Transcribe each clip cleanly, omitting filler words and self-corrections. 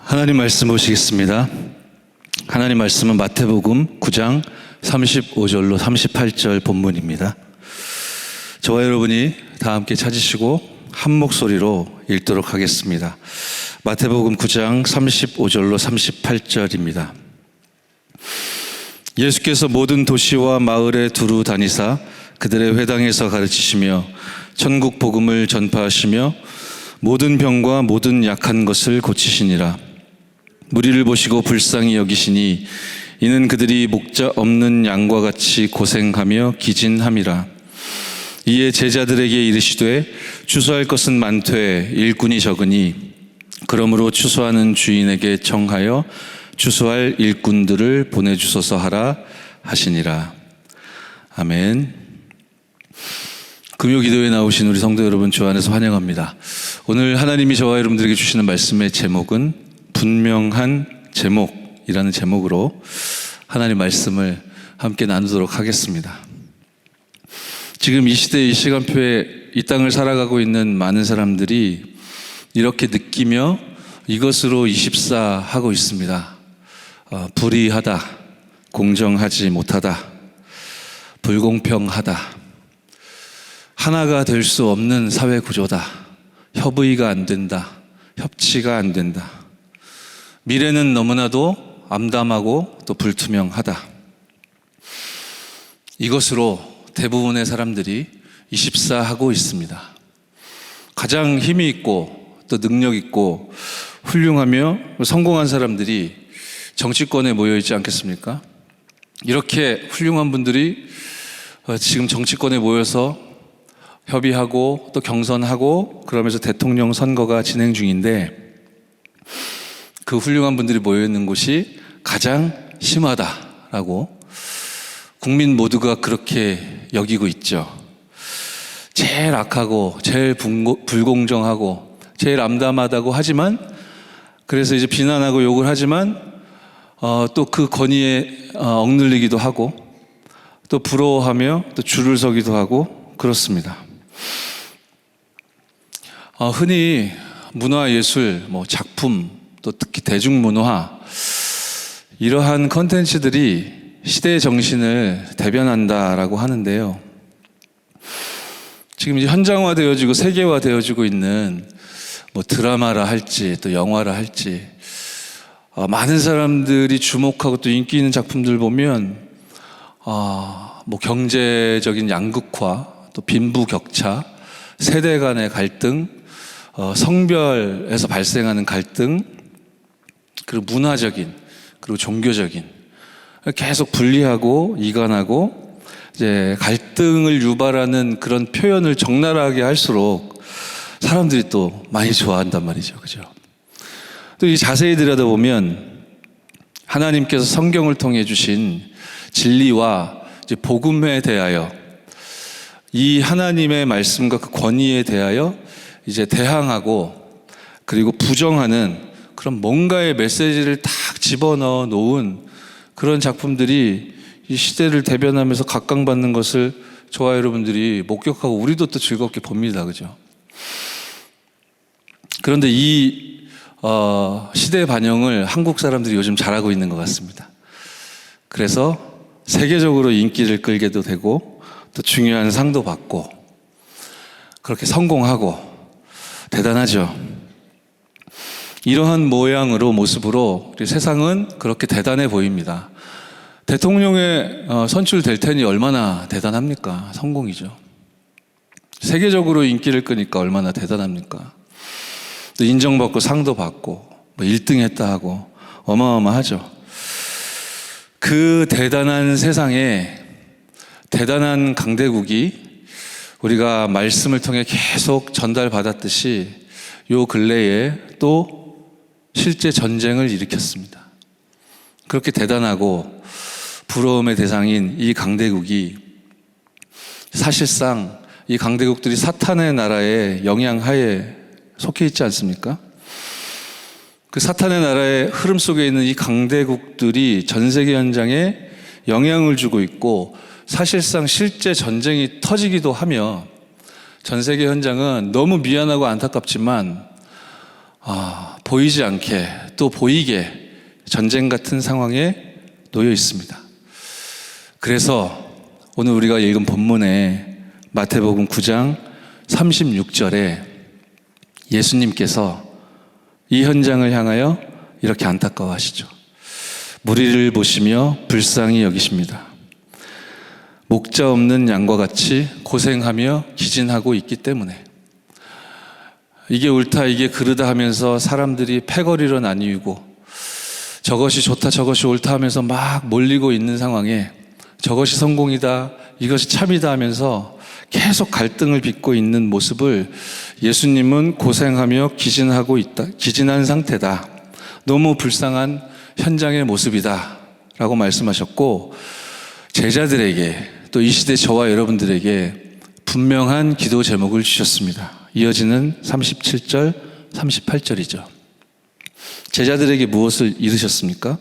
하나님 말씀 보시겠습니다. 하나님 말씀은 마태복음 9장 35절로 38절 본문입니다. 저와 여러분이 다 함께 찾으시고 한 목소리로 읽도록 하겠습니다. 마태복음 9장 35절로 38절입니다. 예수께서 모든 도시와 마을에 두루 다니사 그들의 회당에서 가르치시며 천국 복음을 전파하시며 모든 병과 모든 약한 것을 고치시니라. 무리를 보시고 불쌍히 여기시니 이는 그들이 목자 없는 양과 같이 고생하며 기진함이라. 이에 제자들에게 이르시되 추수할 것은 많되 일꾼이 적으니 그러므로 추수하는 주인에게 청하여 추수할 일꾼들을 보내주소서 하라 하시니라. 아멘. 금요 기도에 나오신 우리 성도 여러분 주 안에서 환영합니다. 오늘 하나님이 저와 여러분들에게 주시는 말씀의 제목은 분명한 제목이라는 제목으로 하나님 말씀을 함께 나누도록 하겠습니다. 지금 이 시대 이 시간표에 이 땅을 살아가고 있는 많은 사람들이 이렇게 느끼며 이것으로 24하고 있습니다. 불의하다, 공정하지 못하다, 불공평하다, 하나가 될 수 없는 사회 구조다, 협의가 안 된다, 협치가 안 된다, 미래는 너무나도 암담하고 또 불투명하다. 이것으로 대부분의 사람들이 24하고 있습니다. 가장 힘이 있고 또 능력 있고 훌륭하며 성공한 사람들이 정치권에 모여 있지 않겠습니까? 이렇게 훌륭한 분들이 지금 정치권에 모여서 협의하고 또 경선하고 그러면서 대통령 선거가 진행 중인데 그 훌륭한 분들이 모여있는 곳이 가장 심하다라고 국민 모두가 그렇게 여기고 있죠. 제일 악하고 제일 불공정하고 제일 암담하다고 하지만, 그래서 이제 비난하고 욕을 하지만 또 그 권위에 억눌리기도 하고 또 부러워하며 또 줄을 서기도 하고 그렇습니다. 흔히 문화예술, 작품, 또 특히 대중문화, 이러한 컨텐츠들이 시대의 정신을 대변한다라고 하는데요. 지금 이제 현장화되어지고 세계화되어지고 있는 드라마라 할지 또 영화라 할지 많은 사람들이 주목하고 또 인기 있는 작품들 보면 경제적인 양극화, 또 빈부격차, 세대 간의 갈등, 성별에서 발생하는 갈등, 그리고 문화적인, 그리고 종교적인, 계속 분리하고 이간하고 이제 갈등을 유발하는 그런 표현을 적나라하게 할수록 사람들이 또 많이 좋아한단 말이죠. 그죠? 또 이 자세히 들여다보면 하나님께서 성경을 통해 주신 진리와 이제 복음에 대하여, 이 하나님의 말씀과 그 권위에 대하여 이제 대항하고 그리고 부정하는 그런 뭔가의 메시지를 딱 집어넣어 놓은 그런 작품들이 이 시대를 대변하면서 각광받는 것을 저와 여러분들이 목격하고 우리도 또 즐겁게 봅니다. 그죠? 그런데 이 시대의 반영을 한국 사람들이 요즘 잘하고 있는 것 같습니다. 그래서 세계적으로 인기를 끌게도 되고 또 중요한 상도 받고 그렇게 성공하고 대단하죠. 이러한 모습으로 우리 세상은 그렇게 대단해 보입니다. 대통령에 선출될 테니 얼마나 대단합니까? 성공이죠. 세계적으로 인기를 끄니까 얼마나 대단합니까? 또 인정받고 상도 받고 1등 했다 하고 어마어마하죠. 그 대단한 세상에 대단한 강대국이 우리가 말씀을 통해 계속 전달받았듯이 요 근래에 또 실제 전쟁을 일으켰습니다. 그렇게 대단하고 부러움의 대상인 이 강대국이 사실상 이 강대국들이 사탄의 나라의 영향하에 속해 있지 않습니까? 그 사탄의 나라의 흐름 속에 있는 이 강대국들이 전 세계 현장에 영향을 주고 있고 사실상 실제 전쟁이 터지기도 하며 전 세계 현장은 너무 미안하고 안타깝지만 보이지 않게 또 보이게 전쟁 같은 상황에 놓여 있습니다. 그래서 오늘 우리가 읽은 본문에 마태복음 9장 36절에 예수님께서 이 현장을 향하여 이렇게 안타까워하시죠. 무리를 보시며 불쌍히 여기십니다. 목자 없는 양과 같이 고생하며 기진하고 있기 때문에, 이게 옳다 이게 그르다 하면서 사람들이 패거리로 나뉘고 저것이 좋다 저것이 옳다 하면서 막 몰리고 있는 상황에 저것이 성공이다 이것이 참이다 하면서 계속 갈등을 빚고 있는 모습을 예수님은 고생하며 기진하고 있다, 기진한 상태다, 너무 불쌍한 현장의 모습이다 라고 말씀하셨고, 제자들에게 또 이 시대 저와 여러분들에게 분명한 기도 제목을 주셨습니다. 이어지는 37절 38절이죠. 제자들에게 무엇을 이르셨습니까?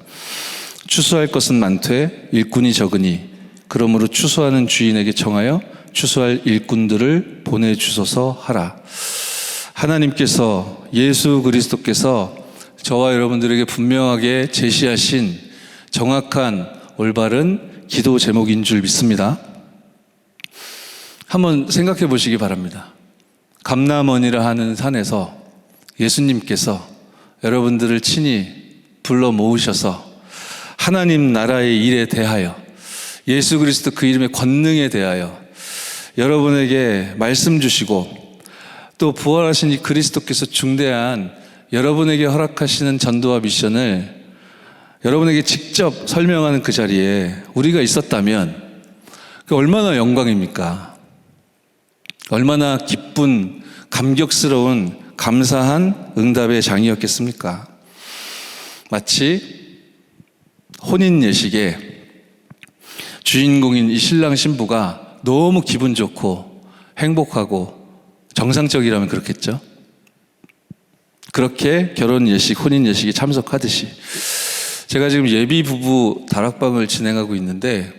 추수할 것은 많되 일꾼이 적으니 그러므로 추수하는 주인에게 청하여 추수할 일꾼들을 보내주소서 하라. 하나님께서, 예수 그리스도께서 저와 여러분들에게 분명하게 제시하신 정확한 올바른 기도 제목인 줄 믿습니다. 한번 생각해 보시기 바랍니다. 감람원이라 하는 산에서 예수님께서 여러분들을 친히 불러 모으셔서 하나님 나라의 일에 대하여, 예수 그리스도 그 이름의 권능에 대하여 여러분에게 말씀 주시고, 또 부활하신 이 그리스도께서 중대한 여러분에게 허락하시는 전도와 미션을 여러분에게 직접 설명하는 그 자리에 우리가 있었다면 그 얼마나 영광입니까? 얼마나 기쁜, 감격스러운, 감사한 응답의 장이었겠습니까? 마치 혼인 예식에 주인공인 이 신랑 신부가 너무 기분 좋고 행복하고 정상적이라면 그렇겠죠? 그렇게 결혼 예식, 혼인 예식에 참석하듯이 제가 지금 예비 부부 다락방을 진행하고 있는데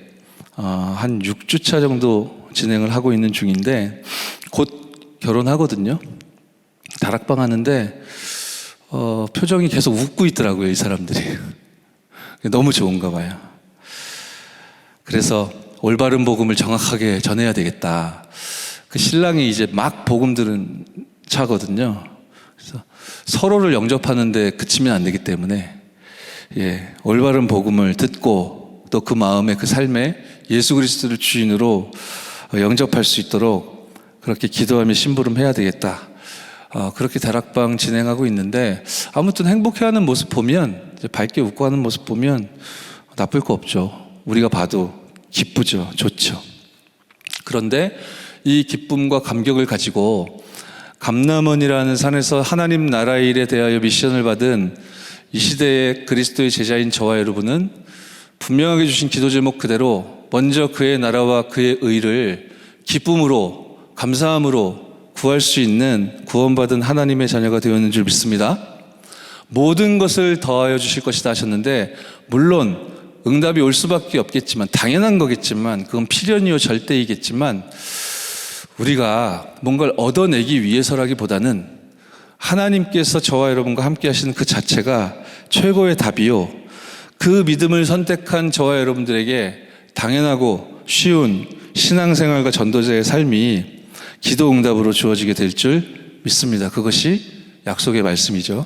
한 6주차 정도 진행을 하고 있는 중인데 곧 결혼하거든요. 다락방 하는데 표정이 계속 웃고 있더라고요, 이 사람들이. 너무 좋은가 봐요. 그래서 올바른 복음을 정확하게 전해야 되겠다. 그 신랑이 이제 막 복음 들은 차거든요. 그래서 서로를 영접하는데 그치면 안 되기 때문에 올바른 복음을 듣고 또 그 마음에 그 삶에 예수 그리스도를 주인으로 영접할 수 있도록 그렇게 기도하며 심부름해야 되겠다. 그렇게 다락방 진행하고 있는데 아무튼 행복해하는 모습 보면, 밝게 웃고 하는 모습 보면 나쁠 거 없죠. 우리가 봐도 기쁘죠. 좋죠. 그런데 이 기쁨과 감격을 가지고 감람원이라는 산에서 하나님 나라의 일에 대하여 미션을 받은 이 시대의 그리스도의 제자인 저와 여러분은 분명하게 주신 기도 제목 그대로 먼저 그의 나라와 그의 의를 기쁨으로, 감사함으로 구할 수 있는 구원받은 하나님의 자녀가 되었는 줄 믿습니다. 모든 것을 더하여 주실 것이다 하셨는데, 물론 응답이 올 수밖에 없겠지만, 당연한 거겠지만, 그건 필연이요 절대이겠지만, 우리가 뭔가를 얻어내기 위해서라기보다는 하나님께서 저와 여러분과 함께 하시는 그 자체가 최고의 답이요, 그 믿음을 선택한 저와 여러분들에게 당연하고 쉬운 신앙생활과 전도자의 삶이 기도 응답으로 주어지게 될 줄 믿습니다. 그것이 약속의 말씀이죠.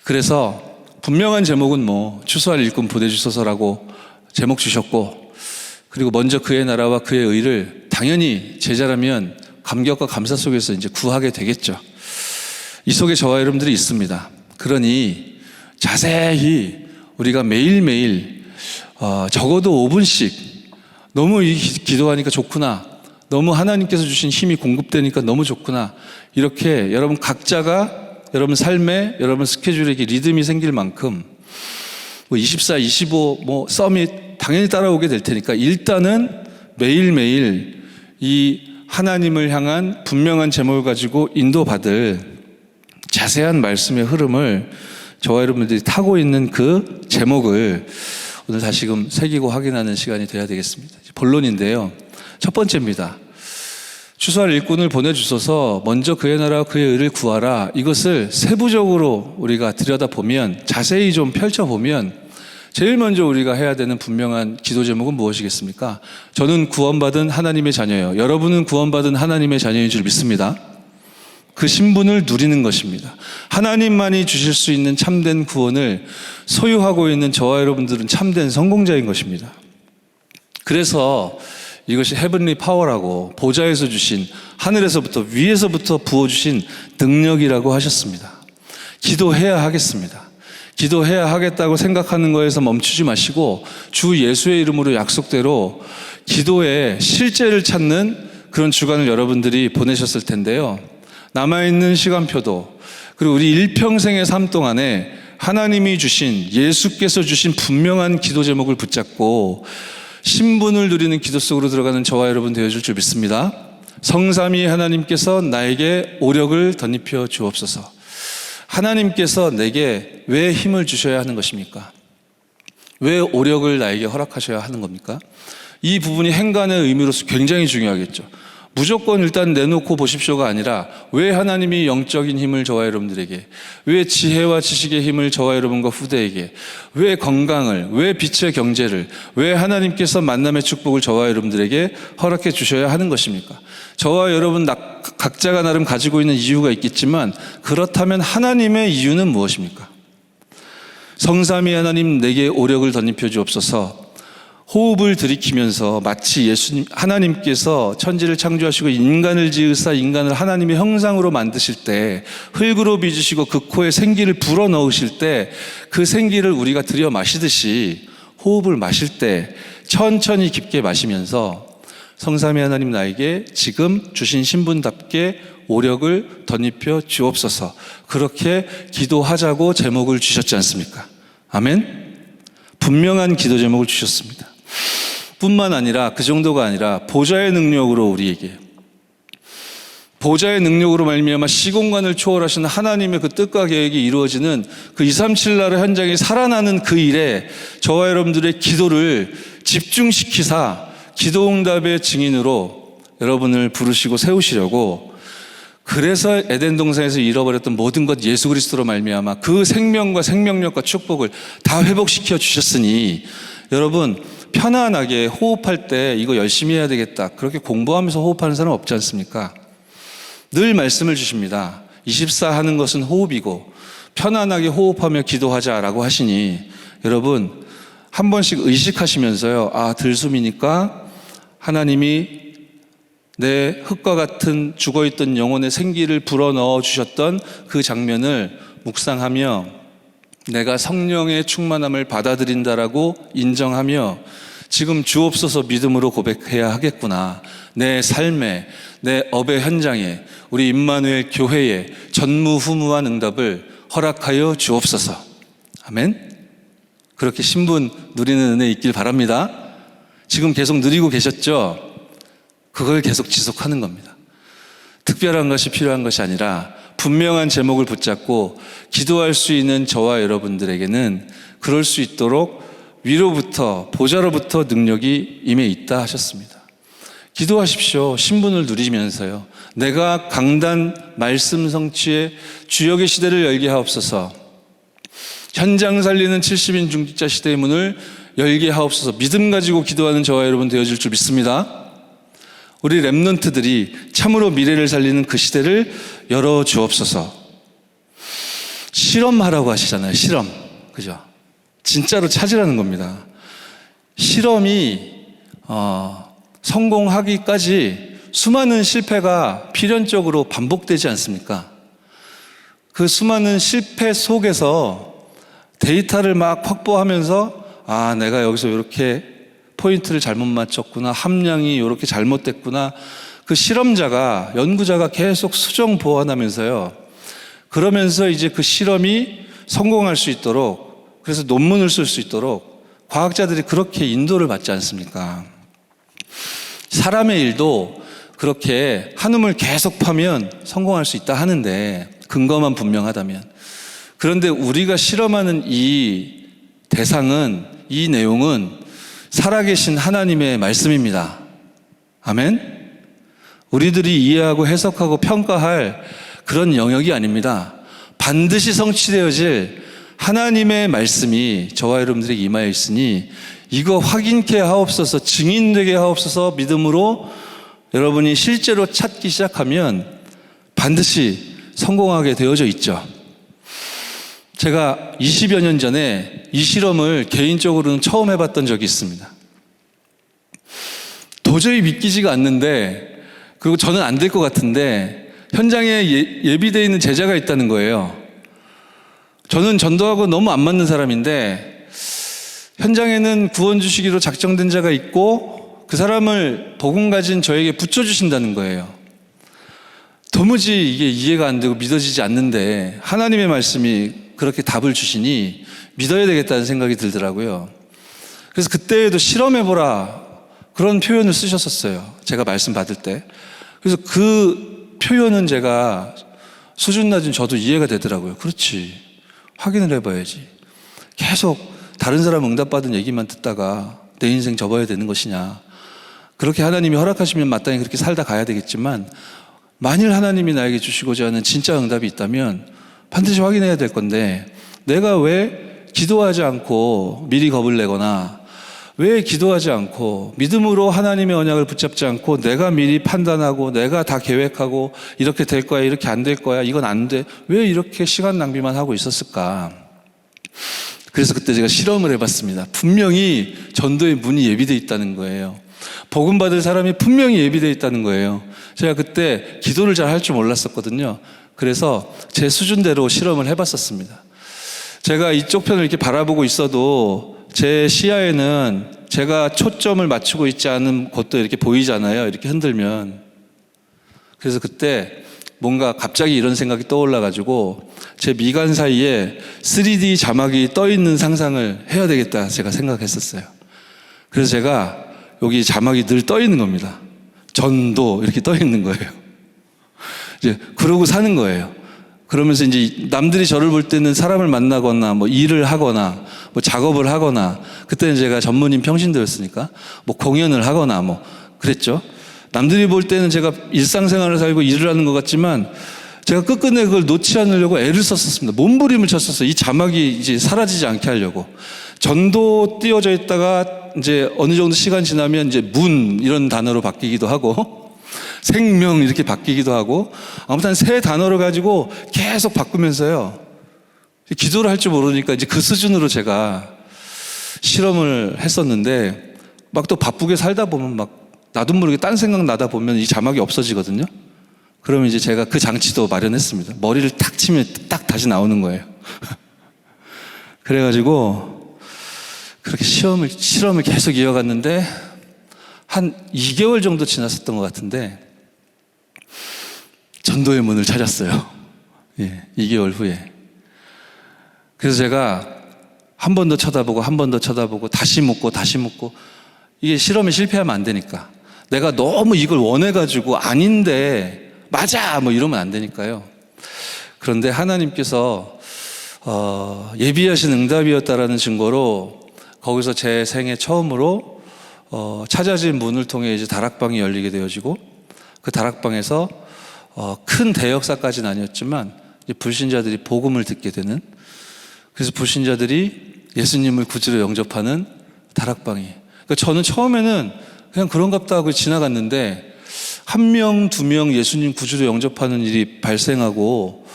그래서 분명한 제목은 추수할 일꾼 보내주소서라고 제목 주셨고, 그리고 먼저 그의 나라와 그의 의를 당연히 제자라면 감격과 감사 속에서 이제 구하게 되겠죠. 이 속에 저와 여러분들이 있습니다. 그러니 자세히 우리가 매일매일 적어도 5분씩 너무 기도하니까 좋구나, 너무 하나님께서 주신 힘이 공급되니까 너무 좋구나, 이렇게 여러분 각자가 여러분 삶에, 여러분 스케줄에 리듬이 생길 만큼 24, 25 서밋 당연히 따라오게 될 테니까 일단은 매일매일 이 하나님을 향한 분명한 제목을 가지고 인도받을 자세한 말씀의 흐름을 저와 여러분들이 타고 있는 그 제목을 오늘 다시금 새기고 확인하는 시간이 돼야 되겠습니다. 본론인데요. 첫 번째입니다. 추수할 일꾼을 보내주셔서 먼저 그의 나라와 그의 의를 구하라. 이것을 세부적으로 우리가 들여다보면, 자세히 좀 펼쳐보면 제일 먼저 우리가 해야 되는 분명한 기도 제목은 무엇이겠습니까? 저는 구원받은 하나님의 자녀예요. 여러분은 구원받은 하나님의 자녀인 줄 믿습니다. 그 신분을 누리는 것입니다. 하나님만이 주실 수 있는 참된 구원을 소유하고 있는 저와 여러분들은 참된 성공자인 것입니다. 그래서 이것이 헤븐리 파워라고, 보좌에서 주신, 하늘에서부터 위에서부터 부어주신 능력이라고 하셨습니다. 기도해야 하겠습니다. 기도해야 하겠다고 생각하는 거에서 멈추지 마시고 주 예수의 이름으로 약속대로 기도의 실제를 찾는 그런 주간을 여러분들이 보내셨을 텐데요. 남아있는 시간표도, 그리고 우리 일평생의 삶 동안에 하나님이 주신, 예수께서 주신 분명한 기도 제목을 붙잡고 신분을 누리는 기도 속으로 들어가는 저와 여러분 되어줄 줄 믿습니다. 성삼위 하나님께서 나에게 오력을 덧입혀 주옵소서. 하나님께서 내게 왜 힘을 주셔야 하는 것입니까? 왜 오력을 나에게 허락하셔야 하는 겁니까? 이 부분이 행간의 의미로서 굉장히 중요하겠죠. 무조건 일단 내놓고 보십시오가 아니라 왜 하나님이 영적인 힘을 저와 여러분들에게, 왜 지혜와 지식의 힘을 저와 여러분과 후대에게, 왜 건강을, 왜 빛의 경제를, 왜 하나님께서 만남의 축복을 저와 여러분들에게 허락해 주셔야 하는 것입니까? 저와 여러분 각자가 나름 가지고 있는 이유가 있겠지만, 그렇다면 하나님의 이유는 무엇입니까? 성삼위 하나님 내게 오력을 덧입혀 주옵소서. 호흡을 들이키면서 마치 예수님, 하나님께서 천지를 창조하시고 인간을 지으사 인간을 하나님의 형상으로 만드실 때 흙으로 빚으시고 그 코에 생기를 불어넣으실 때 그 생기를 우리가 들여 마시듯이 호흡을 마실 때 천천히 깊게 마시면서 성삼위 하나님 나에게 지금 주신 신분답게 오력을 덧입혀 주옵소서. 그렇게 기도하자고 제목을 주셨지 않습니까? 아멘? 분명한 기도 제목을 주셨습니다. 뿐만 아니라, 그 정도가 아니라 보좌의 능력으로 우리에게, 보좌의 능력으로 말미암아 시공간을 초월하신 하나님의 그 뜻과 계획이 이루어지는 그 237 나라 현장에 살아나는 그 일에 저와 여러분들의 기도를 집중시키사 기도응답의 증인으로 여러분을 부르시고 세우시려고, 그래서 에덴 동산에서 잃어버렸던 모든 것 예수 그리스도로 말미암아 그 생명과 생명력과 축복을 다 회복시켜 주셨으니 여러분 편안하게 호흡할 때 이거 열심히 해야 되겠다, 그렇게 공부하면서 호흡하는 사람 없지 않습니까? 늘 말씀을 주십니다. 24 하는 것은 호흡이고 편안하게 호흡하며 기도하자라고 하시니 여러분 한 번씩 의식하시면서요, 아 들숨이니까 하나님이 내 흙과 같은 죽어있던 영혼의 생기를 불어넣어 주셨던 그 장면을 묵상하며 내가 성령의 충만함을 받아들인다라고 인정하며 지금 주옵소서 믿음으로 고백해야 하겠구나. 내 삶에, 내 업의 현장에, 우리 임마누엘 교회에 전무후무한 응답을 허락하여 주옵소서. 아멘. 그렇게 신분 누리는 은혜 있길 바랍니다. 지금 계속 누리고 계셨죠? 그걸 계속 지속하는 겁니다. 특별한 것이 필요한 것이 아니라 분명한 제목을 붙잡고 기도할 수 있는 저와 여러분들에게는 그럴 수 있도록 위로부터, 보좌로부터 능력이 임해 있다 하셨습니다. 기도하십시오. 신분을 누리면서요. 내가 강단 말씀 성취의 주역의 시대를 열게 하옵소서. 현장 살리는 70인 중직자 시대의 문을 열게 하옵소서. 믿음 가지고 기도하는 저와 여러분 되어질 줄 믿습니다. 우리 렘넌트들이 참으로 미래를 살리는 그 시대를 열어주옵소서. 실험하라고 하시잖아요. 실험. 그죠? 진짜로 찾으라는 겁니다. 실험이 성공하기까지 수많은 실패가 필연적으로 반복되지 않습니까? 그 수많은 실패 속에서 데이터를 막 확보하면서 아, 내가 여기서 이렇게 포인트를 잘못 맞췄구나, 함량이 이렇게 잘못됐구나, 그 실험자가, 연구자가 계속 수정 보완하면서요, 그러면서 이제 그 실험이 성공할 수 있도록, 그래서 논문을 쓸 수 있도록 과학자들이 그렇게 인도를 받지 않습니까? 사람의 일도 그렇게 한음을 계속 파면 성공할 수 있다 하는데, 근거만 분명하다면. 그런데 우리가 실험하는 이 대상은, 이 내용은 살아계신 하나님의 말씀입니다. 아멘? 우리들이 이해하고 해석하고 평가할 그런 영역이 아닙니다. 반드시 성취되어질 하나님의 말씀이 저와 여러분들에게 임하여 있으니 이거 확인케 하옵소서, 증인되게 하옵소서. 믿음으로 여러분이 실제로 찾기 시작하면 반드시 성공하게 되어져 있죠. 제가 20여 년 전에 이 실험을 개인적으로는 처음 해봤던 적이 있습니다. 도저히 믿기지가 않는데, 그리고 저는 안 될 것 같은데 현장에 예비되어 있는 제자가 있다는 거예요. 저는 전도하고 너무 안 맞는 사람인데 현장에는 구원 주시기로 작정된 자가 있고 그 사람을 복음 가진 저에게 붙여주신다는 거예요. 도무지 이게 이해가 안 되고 믿어지지 않는데 하나님의 말씀이 그렇게 답을 주시니 믿어야 되겠다는 생각이 들더라고요. 그래서 그때에도 실험해보라 그런 표현을 쓰셨었어요. 제가 말씀 받을 때. 그래서 그 표현은 제가 수준 낮은 저도 이해가 되더라고요. 그렇지, 확인을 해봐야지. 계속 다른 사람 응답받은 얘기만 듣다가 내 인생 접어야 되는 것이냐. 그렇게 하나님이 허락하시면 마땅히 그렇게 살다 가야 되겠지만 만일 하나님이 나에게 주시고자 하는 진짜 응답이 있다면 반드시 확인해야 될 건데, 내가 왜 기도하지 않고 미리 겁을 내거나 왜 기도하지 않고 믿음으로 하나님의 언약을 붙잡지 않고 내가 미리 판단하고 내가 다 계획하고 이렇게 될 거야, 이렇게 안 될 거야, 이건 안 돼, 왜 이렇게 시간 낭비만 하고 있었을까? 그래서 그때 제가 실험을 해봤습니다. 분명히 전도의 문이 예비되어 있다는 거예요. 복음 받을 사람이 분명히 예비되어 있다는 거예요. 제가 그때 기도를 잘 할 줄 몰랐었거든요. 그래서 제 수준대로 실험을 해봤었습니다. 제가 이쪽 편을 이렇게 바라보고 있어도 제 시야에는 제가 초점을 맞추고 있지 않은 곳도 이렇게 보이잖아요. 이렇게 흔들면. 그래서 그때 뭔가 갑자기 이런 생각이 떠올라가지고 제 미간 사이에 3D 자막이 떠있는 상상을 해야 되겠다 제가 생각했었어요. 그래서 제가 여기 자막이 늘 떠있는 겁니다. 전도 이렇게 떠있는 거예요. 이제 그러고 사는 거예요. 그러면서 이제 남들이 저를 볼 때는 사람을 만나거나 뭐 일을 하거나 뭐 작업을 하거나, 그때는 제가 전문인 평신도였으니까 뭐 공연을 하거나 뭐 그랬죠. 남들이 볼 때는 제가 일상생활을 살고 일을 하는 것 같지만 제가 끝끝내 그걸 놓지 않으려고 애를 썼었습니다. 몸부림을 쳤었어요. 이 자막이 이제 사라지지 않게 하려고. 전도 띄워져 있다가 이제 어느 정도 시간 지나면 이제 문 이런 단어로 바뀌기도 하고 생명 이렇게 바뀌기도 하고, 아무튼 새 단어를 가지고 계속 바꾸면서요. 기도를 할 줄 모르니까 이제 그 수준으로 제가 실험을 했었는데, 막 또 바쁘게 살다 보면 막 나도 모르게 딴 생각 나다 보면 이 자막이 없어지거든요. 그러면 이제 제가 그 장치도 마련했습니다. 머리를 탁 치면 딱 다시 나오는 거예요. 그래가지고 그렇게 실험을 계속 이어갔는데 한 2개월 정도 지났었던 것 같은데 전도의 문을 찾았어요. 예, 2개월 후에. 그래서 제가 한 번 더 쳐다보고 한 번 더 쳐다보고 다시 묻고 다시 묻고, 이게 실험에 실패하면 안 되니까 내가 너무 이걸 원해가지고 아닌데 맞아 뭐 이러면 안 되니까요. 그런데 하나님께서 예비하신 응답이었다라는 증거로 거기서 제 생애 처음으로 찾아진 문을 통해 이제 다락방이 열리게 되어지고, 그 다락방에서 큰 대역사까지는 아니었지만 이제 불신자들이 복음을 듣게 되는, 그래서 불신자들이 예수님을 구주로 영접하는 다락방이. 그러니까 저는 처음에는 그냥 그런갑다 하고 지나갔는데 1명, 2명 예수님 구주로 영접하는 일이 발생하고,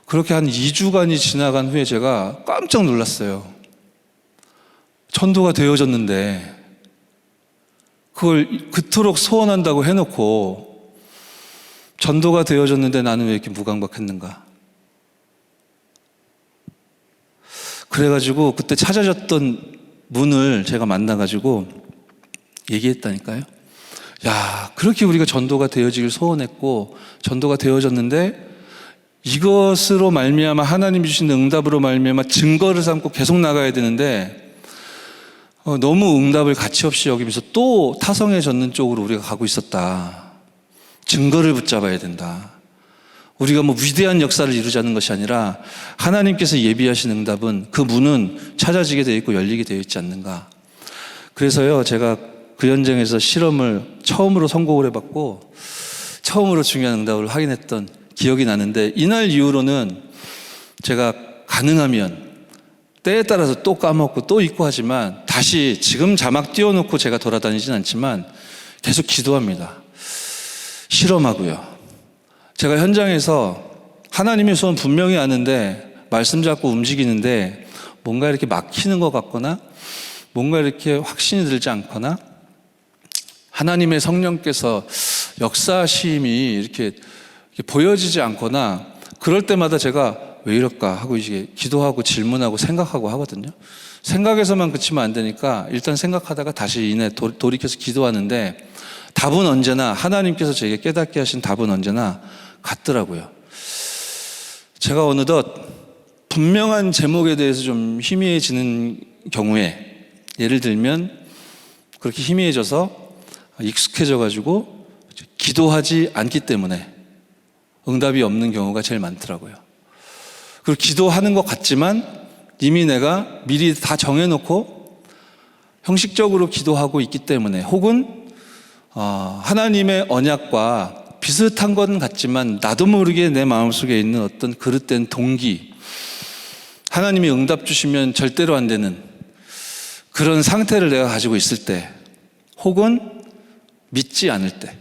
그렇게 한 2주간이 지나간 후에 제가 깜짝 놀랐어요. 전도가 되어졌는데 그걸 그토록 소원한다고 해놓고 전도가 되어졌는데 나는 왜 이렇게 무강박했는가. 그래가지고 그때 찾아졌던 문을 제가 만나가지고 얘기했다니까요. 야, 그렇게 우리가 전도가 되어지길 소원했고 전도가 되어졌는데 이것으로 말미암아 하나님이 주신 응답으로 말미암아 증거를 삼고 계속 나가야 되는데 너무 응답을 가치 없이 여기면서 또 타성에 젖는 쪽으로 우리가 가고 있었다. 증거를 붙잡아야 된다. 우리가 뭐 위대한 역사를 이루자는 것이 아니라 하나님께서 예비하신 응답은 그 문은 찾아지게 되어 있고 열리게 되어 있지 않는가. 그래서요, 제가 그 현장에서 실험을 처음으로 성공을 해봤고 처음으로 중요한 응답을 확인했던 기억이 나는데, 이날 이후로는 제가 가능하면 때에 따라서 또 까먹고 또 잊고 하지만 다시 지금 자막 띄워놓고 제가 돌아다니진 않지만 계속 기도합니다. 실험하고요. 제가 현장에서 하나님의 소원 분명히 아는데 말씀 잡고 움직이는데 뭔가 이렇게 막히는 것 같거나 뭔가 이렇게 확신이 들지 않거나 하나님의 성령께서 역사심이 이렇게 보여지지 않거나 그럴 때마다 제가 왜 이럴까 하고 이제 기도하고 질문하고 생각하고 하거든요. 생각에서만 그치면 안 되니까 일단 생각하다가 다시 돌이켜서 기도하는데 답은 언제나 하나님께서 제게 깨닫게 하신 답은 언제나 같더라고요. 제가 어느덧 분명한 제목에 대해서 좀 희미해지는 경우에, 예를 들면 그렇게 희미해져서 익숙해져 가지고 기도하지 않기 때문에 응답이 없는 경우가 제일 많더라고요. 그리고 기도하는 것 같지만 이미 내가 미리 다 정해놓고 형식적으로 기도하고 있기 때문에, 혹은 하나님의 언약과 비슷한 건 같지만 나도 모르게 내 마음속에 있는 어떤 그릇된 동기, 하나님이 응답 주시면 절대로 안 되는 그런 상태를 내가 가지고 있을 때, 혹은 믿지 않을 때,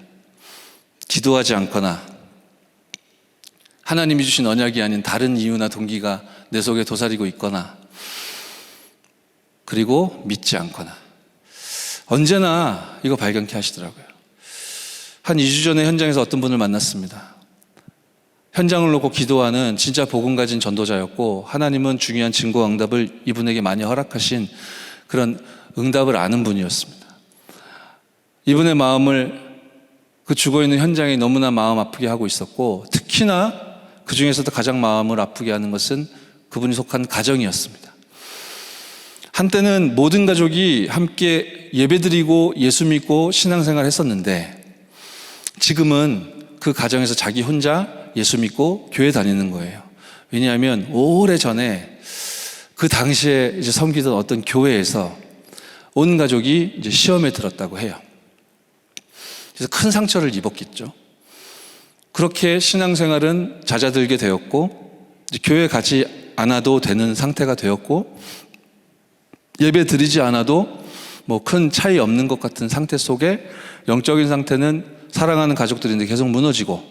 기도하지 않거나 하나님이 주신 언약이 아닌 다른 이유나 동기가 내 속에 도사리고 있거나, 그리고 믿지 않거나, 언제나 이거 발견케 하시더라고요. 한 2주 전에 현장에서 어떤 분을 만났습니다. 현장을 놓고 기도하는 진짜 복음 가진 전도자였고, 하나님은 중요한 증거 응답을 이분에게 많이 허락하신 그런 응답을 아는 분이었습니다. 이분의 마음을 그 죽어있는 현장이 너무나 마음 아프게 하고 있었고, 특히나 그 중에서도 가장 마음을 아프게 하는 것은 그분이 속한 가정이었습니다. 한때는 모든 가족이 함께 예배드리고 예수 믿고 신앙생활 했었는데, 지금은 그 가정에서 자기 혼자 예수 믿고 교회 다니는 거예요. 왜냐하면 오래전에 그 당시에 이제 섬기던 어떤 교회에서 온 가족이 이제 시험에 들었다고 해요. 그래서 큰 상처를 입었겠죠. 그렇게 신앙생활은 잦아들게 되었고, 이제 교회 가지 않아도 되는 상태가 되었고, 예배 드리지 않아도 뭐 큰 차이 없는 것 같은 상태 속에 영적인 상태는 사랑하는 가족들인데 계속 무너지고,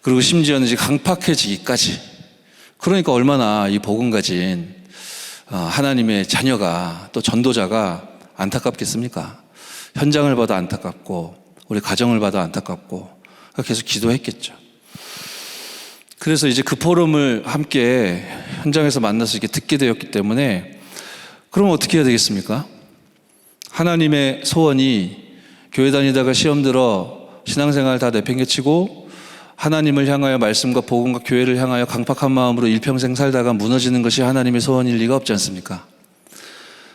그리고 심지어는 이제 강팍해지기까지. 그러니까 얼마나 이 복음 가진 하나님의 자녀가, 또 전도자가 안타깝겠습니까? 현장을 봐도 안타깝고 우리 가정을 봐도 안타깝고 계속 기도했겠죠. 그래서 이제 그 포럼을 함께 현장에서 만나서 이렇게 듣게 되었기 때문에, 그럼 어떻게 해야 되겠습니까? 하나님의 소원이 교회 다니다가 시험 들어 신앙생활 다 내팽개치고 하나님을 향하여 말씀과 복음과 교회를 향하여 강팍한 마음으로 일평생 살다가 무너지는 것이 하나님의 소원일 리가 없지 않습니까?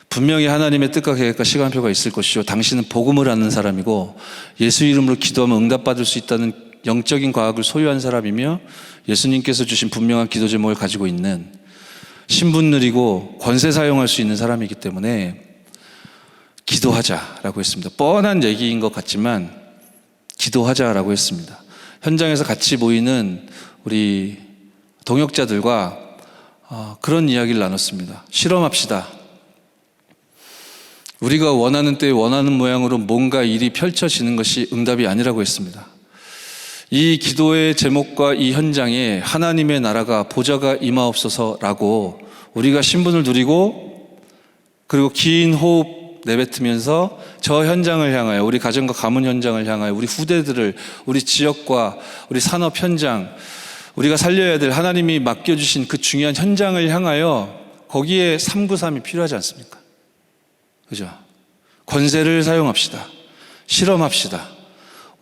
분명히 하나님의 뜻과 계획과 시간표가 있을 것이요, 당신은 복음을 아는 사람이고 예수 이름으로 기도하면 응답받을 수 있다는 영적인 과학을 소유한 사람이며, 예수님께서 주신 분명한 기도 제목을 가지고 있는 신분 누리고 권세 사용할 수 있는 사람이기 때문에 기도하자라고 했습니다. 뻔한 얘기인 것 같지만 기도하자라고 했습니다. 현장에서 같이 모이는 우리 동역자들과 그런 이야기를 나눴습니다. 실험합시다. 우리가 원하는 때에 원하는 모양으로 뭔가 일이 펼쳐지는 것이 응답이 아니라고 했습니다. 이 기도의 제목과 이 현장에 하나님의 나라가 보좌가 임하옵소서라고 우리가 신분을 누리고, 그리고 긴 호흡 내뱉으면서 저 현장을 향하여, 우리 가정과 가문 현장을 향하여, 우리 후대들을, 우리 지역과 우리 산업 현장, 우리가 살려야 될 하나님이 맡겨주신 그 중요한 현장을 향하여, 거기에 393이 필요하지 않습니까? 그죠? 권세를 사용합시다. 실험합시다.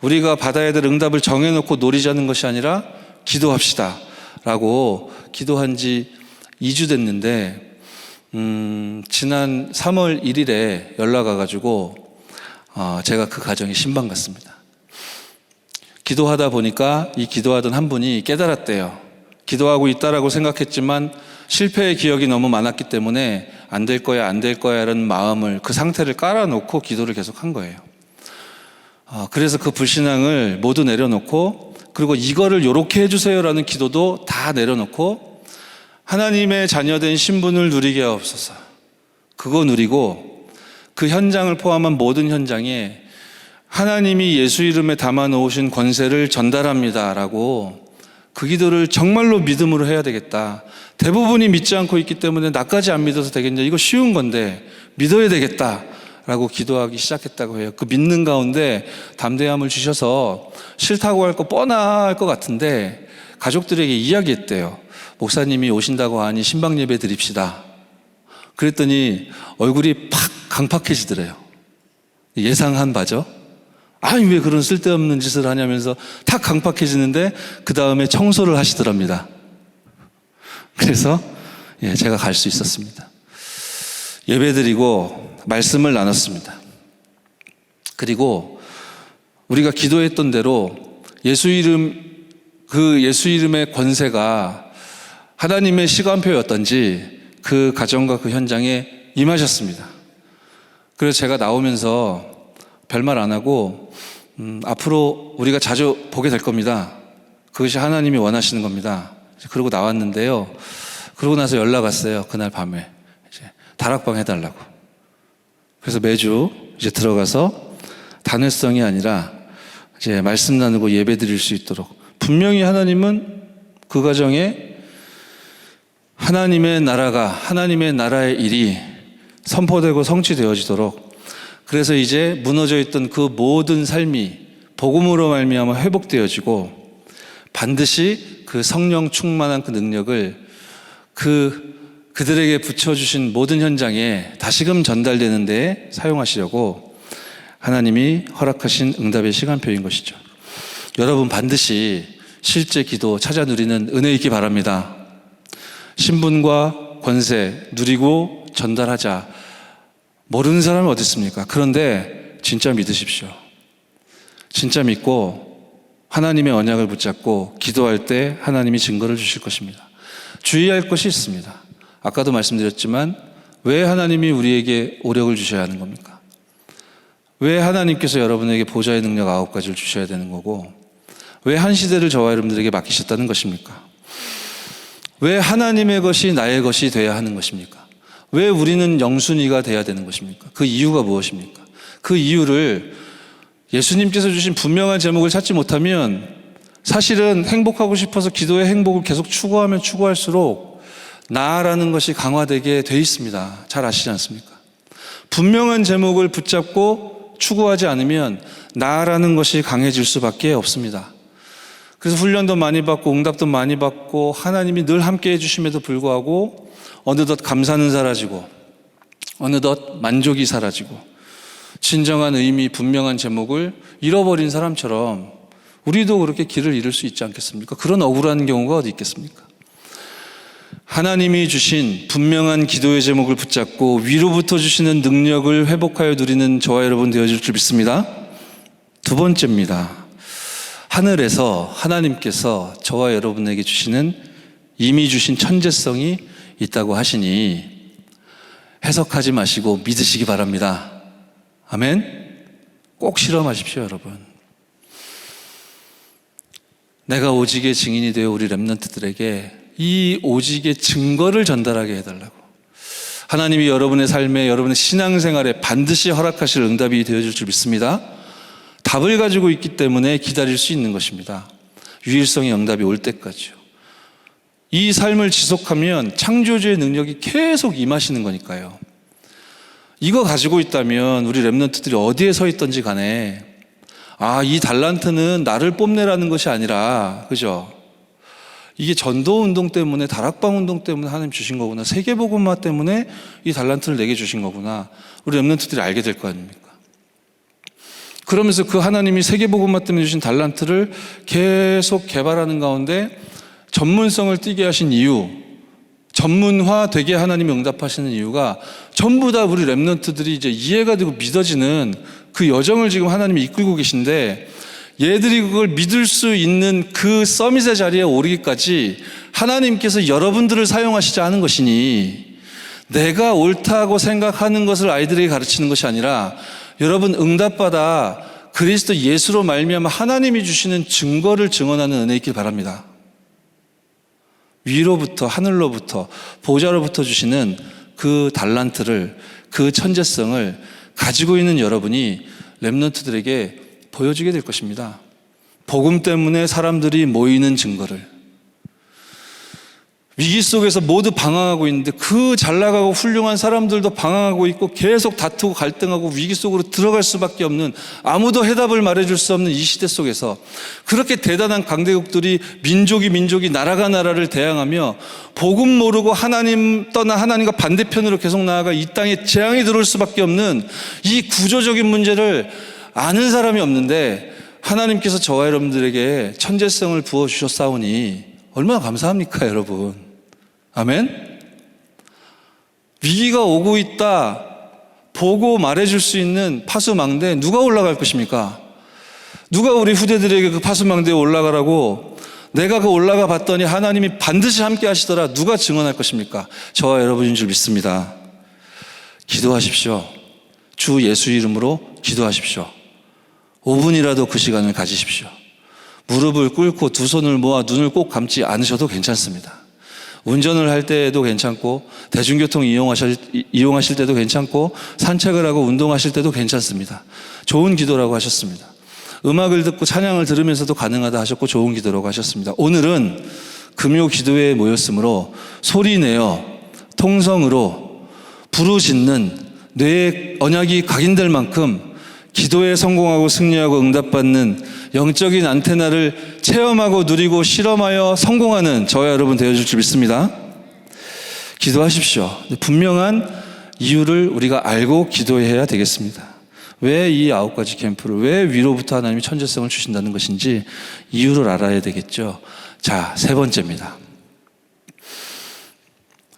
우리가 받아야 될 응답을 정해놓고 노리자는 것이 아니라 기도합시다 라고 기도한 지 2주 됐는데, 지난 3월 1일에 연락 와가지고 제가 그 가정에 신방 갔습니다. 기도하다 보니까 이 기도하던 한 분이 깨달았대요. 기도하고 있다라고 생각했지만 실패의 기억이 너무 많았기 때문에 안 될 거야, 안 될 거야 라는 마음을, 그 상태를 깔아놓고 기도를 계속 한 거예요. 그래서 그 불신앙을 모두 내려놓고, 그리고 이거를 요렇게 해주세요라는 기도도 다 내려놓고 하나님의 자녀된 신분을 누리게 하옵소서. 그거 누리고 그 현장을 포함한 모든 현장에 하나님이 예수 이름에 담아 놓으신 권세를 전달합니다 라고 그 기도를 정말로 믿음으로 해야 되겠다. 대부분이 믿지 않고 있기 때문에 나까지 안 믿어서 되겠냐, 이거 쉬운 건데 믿어야 되겠다 라고 기도하기 시작했다고 해요. 그 믿는 가운데 담대함을 주셔서 싫다고 할 거 뻔할 것 같은데 가족들에게 이야기했대요. 목사님이 오신다고 하니 신방 예배 드립시다. 그랬더니 얼굴이 팍 강팍해지더래요. 예상한 바죠. 아니 왜 그런 쓸데없는 짓을 하냐면서 탁 강팍해지는데 그 다음에 청소를 하시더랍니다. 그래서 제가 갈 수 있었습니다. 예배드리고 말씀을 나눴습니다. 그리고 우리가 기도했던 대로 예수 이름의 권세가 하나님의 시간표였던지 그 가정과 그 현장에 임하셨습니다. 그래서 제가 나오면서 별말 안 하고 앞으로 우리가 자주 보게 될 겁니다. 그것이 하나님이 원하시는 겁니다. 그러고 나왔는데요. 그러고 나서 연락 왔어요. 그날 밤에 이제 다락방 해달라고. 그래서 매주 이제 들어가서 단회성이 아니라 이제 말씀 나누고 예배 드릴 수 있도록, 분명히 하나님은 그 가정에 하나님의 나라의 일이 선포되고 성취되어지도록, 그래서 이제 무너져 있던 그 모든 삶이 복음으로 말미암아 회복되어지고 반드시 그 성령 충만한 그 능력을 그들에게 붙여주신 모든 현장에 다시금 전달되는 데에 사용하시려고 하나님이 허락하신 응답의 시간표인 것이죠. 여러분 반드시 실제 기도 찾아 누리는 은혜 있기 바랍니다. 신분과 권세 누리고 전달하자. 모르는 사람이 어디 있습니까? 그런데 진짜 믿으십시오. 진짜 믿고 하나님의 언약을 붙잡고 기도할 때 하나님이 증거를 주실 것입니다. 주의할 것이 있습니다. 아까도 말씀드렸지만 왜 하나님이 우리에게 오력을 주셔야 하는 겁니까? 왜 하나님께서 여러분에게 보좌의 능력 9가지를 주셔야 되는 거고, 왜 한 시대를 저와 여러분들에게 맡기셨다는 것입니까? 왜 하나님의 것이 나의 것이 돼야 하는 것입니까? 왜 우리는 영순위가 돼야 되는 것입니까? 그 이유가 무엇입니까? 그 이유를 예수님께서 주신 분명한 제목을 찾지 못하면 사실은 행복하고 싶어서 기도의 행복을 계속 추구하면 추구할수록 나라는 것이 강화되게 돼 있습니다. 잘 아시지 않습니까? 분명한 제목을 붙잡고 추구하지 않으면 나라는 것이 강해질 수밖에 없습니다. 그래서 훈련도 많이 받고 응답도 많이 받고 하나님이 늘 함께 해주심에도 불구하고 어느덧 감사는 사라지고 어느덧 만족이 사라지고 진정한 의미, 분명한 제목을 잃어버린 사람처럼 우리도 그렇게 길을 잃을 수 있지 않겠습니까? 그런 억울한 경우가 어디 있겠습니까? 하나님이 주신 분명한 기도의 제목을 붙잡고 위로부터 주시는 능력을 회복하여 누리는 저와 여러분 되어질 줄 믿습니다. 두 번째입니다. 하늘에서 하나님께서 저와 여러분에게 주시는 이미 주신 천재성이 있다고 하시니 해석하지 마시고 믿으시기 바랍니다. 아멘. 꼭 실험하십시오, 여러분. 내가 오직의 증인이 되어 우리 렘넌트들에게 이 오직의 증거를 전달하게 해달라고. 하나님이 여러분의 삶에, 여러분의 신앙생활에 반드시 허락하실 응답이 되어질 줄 믿습니다. 답을 가지고 있기 때문에 기다릴 수 있는 것입니다. 유일성의 응답이 올 때까지요. 이 삶을 지속하면 창조주의 능력이 계속 임하시는 거니까요. 이거 가지고 있다면 우리 렘넌트들이 어디에 서 있든지 간에 이 달란트는 나를 뽐내라는 것이 아니라, 그죠? 이게 전도 운동 때문에, 다락방 운동 때문에 하나님 주신 거구나. 세계복음화 때문에 이 달란트를 내게 주신 거구나. 우리 렘넌트들이 알게 될 거 아닙니까? 그러면서 그 하나님이 세계복음화 때문에 주신 달란트를 계속 개발하는 가운데 전문성을 띠게 하신 이유, 전문화 되게 하나님이 응답하시는 이유가 전부 다 우리 렘넌트들이 이제 이해가 되고 믿어지는 그 여정을 지금 하나님이 이끌고 계신데, 얘들이 그걸 믿을 수 있는 그 서밋의 자리에 오르기까지 하나님께서 여러분들을 사용하시자 하는 것이니, 내가 옳다고 생각하는 것을 아이들에게 가르치는 것이 아니라 여러분 응답받아 그리스도 예수로 말미암아 하나님이 주시는 증거를 증언하는 은혜 있길 바랍니다. 위로부터, 하늘로부터, 보좌로부터 주시는 그 달란트를, 그 천재성을 가지고 있는 여러분이 렘넌트들에게 보여주게 될 것입니다. 복음 때문에 사람들이 모이는 증거를. 위기 속에서 모두 방황하고 있는데 그 잘나가고 훌륭한 사람들도 방황하고 있고 계속 다투고 갈등하고 위기 속으로 들어갈 수밖에 없는, 아무도 해답을 말해줄 수 없는 이 시대 속에서 그렇게 대단한 강대국들이 민족이 나라가 나라를 대항하며 복음 모르고 하나님 떠나 하나님과 반대편으로 계속 나아가 이 땅에 재앙이 들어올 수밖에 없는 이 구조적인 문제를 아는 사람이 없는데 하나님께서 저와 여러분들에게 천재성을 부어주셨사오니 얼마나 감사합니까, 여러분. 아멘? 위기가 오고 있다 보고 말해줄 수 있는 파수망대에 누가 올라갈 것입니까? 누가 우리 후대들에게 그 파수망대에 올라가라고, 내가 그 올라가 봤더니 하나님이 반드시 함께 하시더라, 누가 증언할 것입니까? 저와 여러분인 줄 믿습니다. 기도하십시오. 주 예수 이름으로 기도하십시오. 5분이라도 그 시간을 가지십시오. 무릎을 꿇고 두 손을 모아 눈을 꼭 감지 않으셔도 괜찮습니다. 운전을 할 때도 괜찮고, 대중교통 이용하실 때도 괜찮고, 산책을 하고 운동하실 때도 괜찮습니다. 좋은 기도라고 하셨습니다. 음악을 듣고 찬양을 들으면서도 가능하다 하셨고 좋은 기도라고 하셨습니다. 오늘은 금요 기도회에 모였으므로 소리내어 통성으로 부르짖는 뇌의 언약이 각인될 만큼 기도에 성공하고 승리하고 응답받는 영적인 안테나를 체험하고 누리고 실험하여 성공하는 저와 여러분 되어줄 줄 믿습니다. 기도하십시오. 분명한 이유를 우리가 알고 기도해야 되겠습니다. 왜 이 9가지 캠프를, 왜 위로부터 하나님이 천재성을 주신다는 것인지 이유를 알아야 되겠죠. 자, 3번째입니다.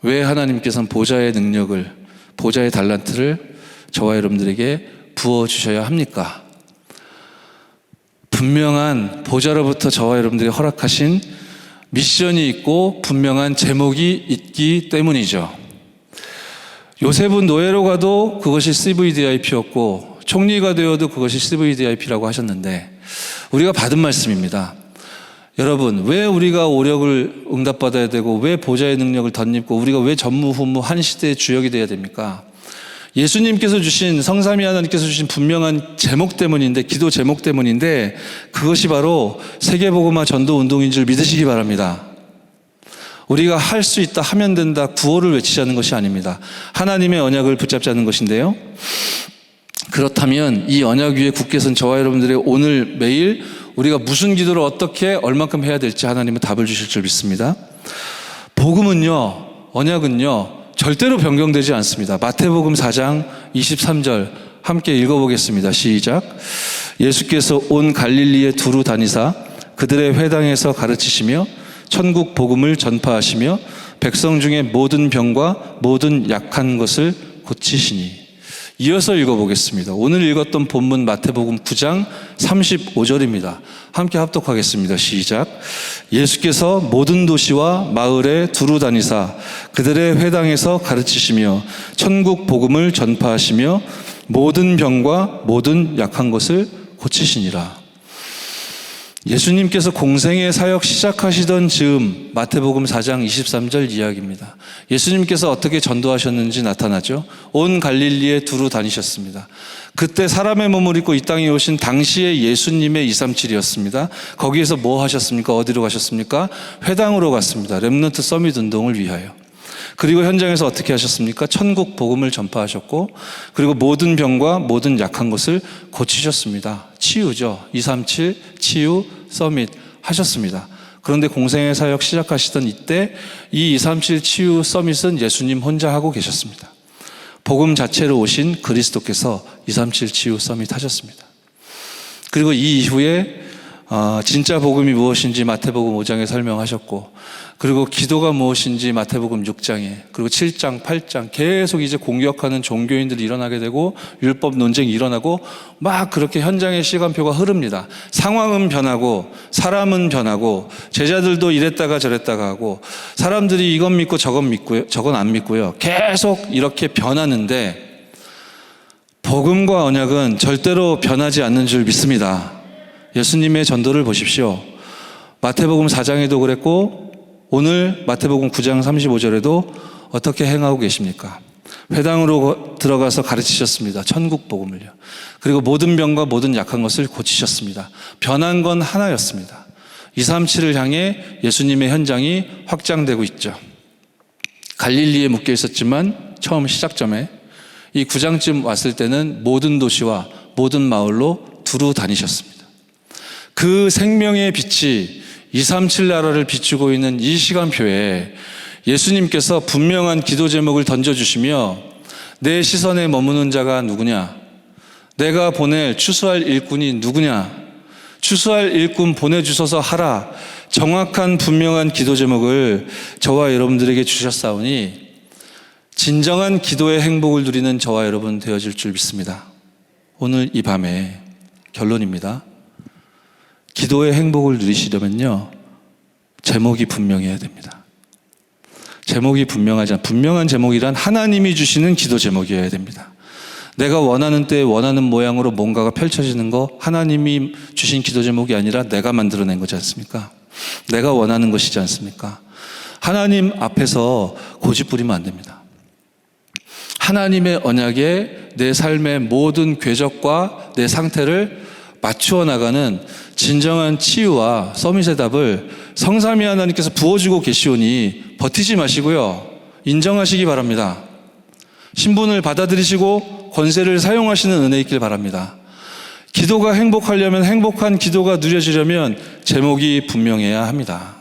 왜 하나님께서는 보좌의 능력을, 보좌의 달란트를 저와 여러분들에게 부어주셔야 합니까? 분명한 보좌로부터 저와 여러분들에게 허락하신 미션이 있고 분명한 제목이 있기 때문이죠. 요셉은 노예로 가도 그것이 CVDIP였고 총리가 되어도 그것이 CVDIP라고 하셨는데, 우리가 받은 말씀입니다. 여러분, 왜 우리가 오력을 응답받아야 되고 왜 보좌의 능력을 덧입고 우리가 왜 전무후무 한 시대의 주역이 되어야 됩니까? 예수님께서 주신, 성삼위 하나님께서 주신 분명한 제목 때문인데, 기도 제목 때문인데, 그것이 바로 세계복음화 전도 운동인 줄 믿으시기 바랍니다. 우리가 할 수 있다, 하면 된다, 구호를 외치자는 것이 아닙니다. 하나님의 언약을 붙잡자는 것인데요. 그렇다면 이 언약 위에 굳게 선 저와 여러분들의 오늘 매일 우리가 무슨 기도를 어떻게 얼만큼 해야 될지 하나님은 답을 주실 줄 믿습니다. 복음은요, 언약은요, 절대로 변경되지 않습니다. 마태복음 4장 23절 함께 읽어보겠습니다. 시작. 예수께서 온 갈릴리에 두루 다니사 그들의 회당에서 가르치시며 천국 복음을 전파하시며 백성 중에 모든 병과 모든 약한 것을 고치시니. 이어서 읽어보겠습니다. 오늘 읽었던 본문 마태복음 9장 35절입니다. 함께 합독하겠습니다. 시작. 예수께서 모든 도시와 마을에 두루 다니사 그들의 회당에서 가르치시며 천국 복음을 전파하시며 모든 병과 모든 약한 것을 고치시니라. 예수님께서 공생의 사역 시작하시던 즈음, 마태복음 4장 23절 이야기입니다. 예수님께서 어떻게 전도하셨는지 나타나죠. 온 갈릴리에 두루 다니셨습니다. 그때 사람의 몸을 입고 이 땅에 오신 당시의 예수님의 237이었습니다. 거기에서 뭐 하셨습니까? 어디로 가셨습니까? 회당으로 갔습니다. 렘넌트 서밋 운동을 위하여. 그리고 현장에서 어떻게 하셨습니까? 천국 복음을 전파하셨고, 그리고 모든 병과 모든 약한 것을 고치셨습니다. 치유죠. 237 치유 서밋 하셨습니다. 그런데 공생의 사역 시작하시던 이때 이 237 치유 서밋은 예수님 혼자 하고 계셨습니다. 복음 자체로 오신 그리스도께서 237 치유 서밋 하셨습니다. 그리고 이 이후에 진짜 복음이 무엇인지 마태복음 5장에 설명하셨고, 그리고 기도가 무엇인지 마태복음 6장에, 그리고 7장, 8장 계속 이제 공격하는 종교인들이 일어나게 되고 율법 논쟁이 일어나고 막 그렇게 현장의 시간표가 흐릅니다. 상황은 변하고 사람은 변하고 제자들도 이랬다가 저랬다가 하고 사람들이 이건 믿고 저건 안 믿고요. 계속 이렇게 변하는데 복음과 언약은 절대로 변하지 않는 줄 믿습니다. 예수님의 전도를 보십시오. 마태복음 4장에도 그랬고 오늘 마태복음 9장 35절에도 어떻게 행하고 계십니까? 회당으로 들어가서 가르치셨습니다. 천국 복음을요. 그리고 모든 병과 모든 약한 것을 고치셨습니다. 변한 건 하나였습니다. 237을 향해 예수님의 현장이 확장되고 있죠. 갈릴리에 묶여 있었지만 처음 시작점에 이 9장쯤 왔을 때는 모든 도시와 모든 마을로 두루 다니셨습니다. 그 생명의 빛이 237 나라를 비추고 있는 이 시간표에 예수님께서 분명한 기도 제목을 던져주시며 내 시선에 머무는 자가 누구냐? 내가 보낼 추수할 일꾼이 누구냐? 추수할 일꾼 보내주소서 하라. 정확한 분명한 기도 제목을 저와 여러분들에게 주셨사오니 진정한 기도의 행복을 누리는 저와 여러분 되어질 줄 믿습니다. 오늘 이 밤에 결론입니다. 기도의 행복을 누리시려면요, 제목이 분명해야 됩니다. 제목이 분명한 제목이란 하나님이 주시는 기도 제목이어야 됩니다. 내가 원하는 때에 원하는 모양으로 뭔가가 펼쳐지는 거 하나님이 주신 기도 제목이 아니라 내가 만들어낸 거지 않습니까? 내가 원하는 것이지 않습니까? 하나님 앞에서 고집 부리면 안 됩니다. 하나님의 언약에 내 삶의 모든 궤적과 내 상태를 맞추어 나가는 진정한 치유와 서밋의 답을 성삼위 하나님께서 부어주고 계시오니 버티지 마시고요, 인정하시기 바랍니다. 신분을 받아들이시고 권세를 사용하시는 은혜 있길 바랍니다. 기도가 행복하려면, 행복한 기도가 누려지려면 제목이 분명해야 합니다.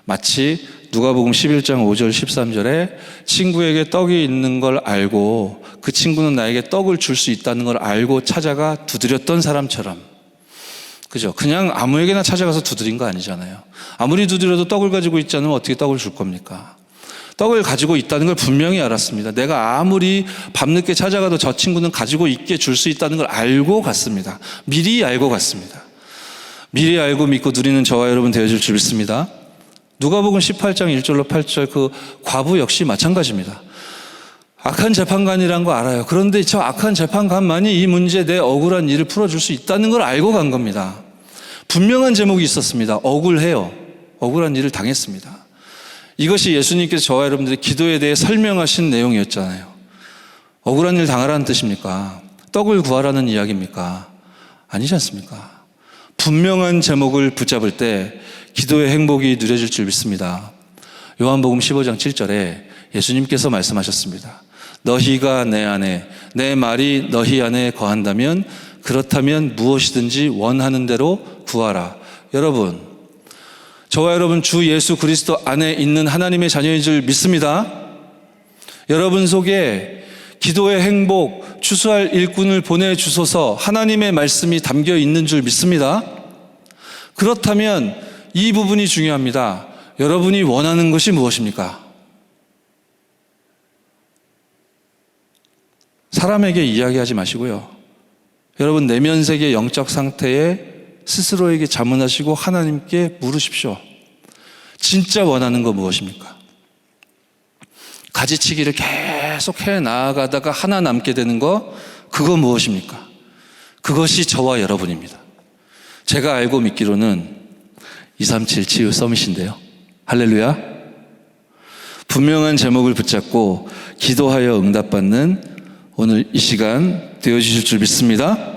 마치 누가복음 11장 5절 13절에 친구에게 떡이 있는 걸 알고 그 친구는 나에게 떡을 줄 수 있다는 걸 알고 찾아가 두드렸던 사람처럼, 그죠? 그냥 아무에게나 찾아가서 두드린 거 아니잖아요. 아무리 두드려도 떡을 가지고 있지 않으면 어떻게 떡을 줄 겁니까? 떡을 가지고 있다는 걸 분명히 알았습니다. 내가 아무리 밤늦게 찾아가도 저 친구는 가지고 있게 줄 수 있다는 걸 알고 갔습니다. 미리 알고 갔습니다. 미리 알고 믿고 누리는 저와 여러분 되어질 줄 믿습니다. 누가복음 18장 1절로 8절 그 과부 역시 마찬가지입니다. 악한 재판관이란 거 알아요. 그런데 저 악한 재판관만이 이 문제, 내 억울한 일을 풀어줄 수 있다는 걸 알고 간 겁니다. 분명한 제목이 있었습니다. 억울해요. 억울한 일을 당했습니다. 이것이 예수님께서 저와 여러분들의 기도에 대해 설명하신 내용이었잖아요. 억울한 일 당하라는 뜻입니까? 떡을 구하라는 이야기입니까? 아니지 않습니까? 분명한 제목을 붙잡을 때 기도의 행복이 누려질 줄 믿습니다. 요한복음 15장 7절에 예수님께서 말씀하셨습니다. 너희가 내 안에, 내 말이 너희 안에 거한다면, 그렇다면 무엇이든지 원하는 대로 구하라. 여러분, 저와 여러분 주 예수 그리스도 안에 있는 하나님의 자녀인 줄 믿습니다. 여러분 속에 기도의 행복, 추수할 일꾼을 보내주소서 하나님의 말씀이 담겨 있는 줄 믿습니다. 그렇다면 이 부분이 중요합니다. 여러분이 원하는 것이 무엇입니까? 사람에게 이야기하지 마시고요, 여러분 내면 세계 영적 상태에 스스로에게 자문하시고 하나님께 물으십시오. 진짜 원하는 거 무엇입니까? 가지치기를 계속 해 나아가다가 하나 남게 되는 거, 그거 무엇입니까? 그것이 저와 여러분입니다. 제가 알고 믿기로는 237 치유 서밋인데요. 할렐루야. 분명한 제목을 붙잡고 기도하여 응답받는 오늘 이 시간 되어주실 줄 믿습니다.